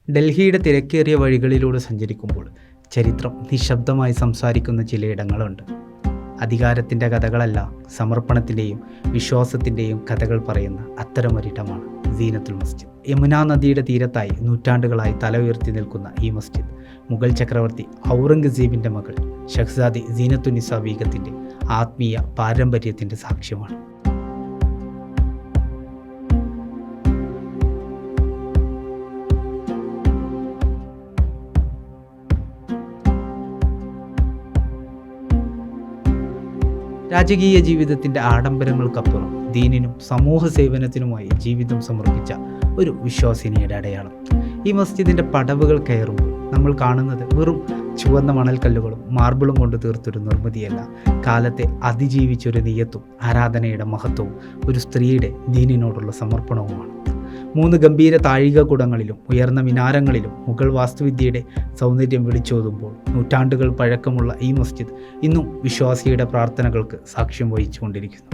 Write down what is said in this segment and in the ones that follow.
ഡൽഹിയുടെ തിരക്കേറിയ വഴികളിലൂടെ സഞ്ചരിക്കുമ്പോൾ ചരിത്രം നിശബ്ദമായി സംസാരിക്കുന്ന ചിലയിടങ്ങളുണ്ട്. അധികാരത്തിൻ്റെ കഥകളല്ല, സമർപ്പണത്തിൻ്റെയും വിശ്വാസത്തിൻ്റെയും കഥകൾ പറയുന്ന അത്തരമൊരിടമാണ് സീനത്തുൽ മസ്ജിദ്. യമുന നദിയുടെ തീരത്തായി നൂറ്റാണ്ടുകളായി തല ഉയർത്തി നിൽക്കുന്ന ഈ മസ്ജിദ് മുഗൾ ചക്രവർത്തി ഔറംഗസീബിൻ്റെ മകൾ ഷഹ്സാദി സീനത്തുന്നിസ ബീഗത്തിൻ്റെ ആത്മീയ പാരമ്പര്യത്തിൻ്റെ സാക്ഷ്യമാണ്. രാജകീയ ജീവിതത്തിൻ്റെ ആഡംബരങ്ങൾക്കപ്പുറം ദീനിനും സമൂഹ സേവനത്തിനുമായി ജീവിതം സമർപ്പിച്ച ഒരു വിശ്വാസിനിയുടെ അടയാളം. ഈ മസ്ജിദിൻ്റെ പടവുകൾ കയറുമ്പോൾ നമ്മൾ കാണുന്നത് വെറും ചുവന്ന മണൽക്കല്ലുകളും മാർബിളും കൊണ്ട് തീർത്തൊരു നിർമ്മിതിയല്ല, കാലത്തെ അതിജീവിച്ചൊരു നിയത്തും ആരാധനയുടെ മഹത്വവും ഒരു സ്ത്രീയുടെ ദീനിനോടുള്ള സമർപ്പണവുമാണ്. 3 ഗംഭീര താഴികക്കുടങ്ങളിലും ഉയർന്ന മിനാരങ്ങളിലും മുഗൾ വാസ്തുവിദ്യയുടെ സൗന്ദര്യം വിളിച്ചോതുമ്പോൾ നൂറ്റാണ്ടുകൾ പഴക്കമുള്ള ഈ മസ്ജിദ് ഇന്നും വിശ്വാസിയുടെ പ്രാർത്ഥനകൾക്ക് സാക്ഷ്യം വഹിച്ചുകൊണ്ടിരിക്കുന്നു.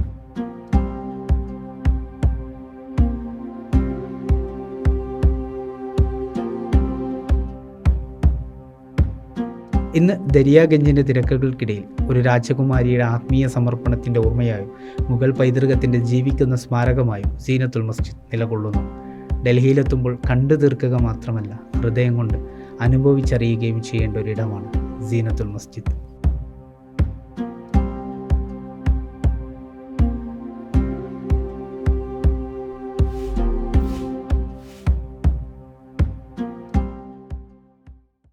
ഇന്ന് ദരിയാഗഞ്ചിൻ്റെ തിരക്കുകൾക്കിടയിൽ ഒരു രാജകുമാരിയുടെ ആത്മീയ സമർപ്പണത്തിൻ്റെ ഓർമ്മയായും മുഗൾ പൈതൃകത്തിൻ്റെ ജീവിക്കുന്ന സ്മാരകമായും സീനത്തുൽ മസ്ജിദ് നിലകൊള്ളുന്നു. ഡൽഹിയിലെത്തുമ്പോൾ കണ്ടു തീർക്കുക മാത്രമല്ല, ഹൃദയം കൊണ്ട് അനുഭവിച്ചറിയുകയും ചെയ്യേണ്ട ഒരിടമാണ് സീനത്തുൽ മസ്ജിദ്.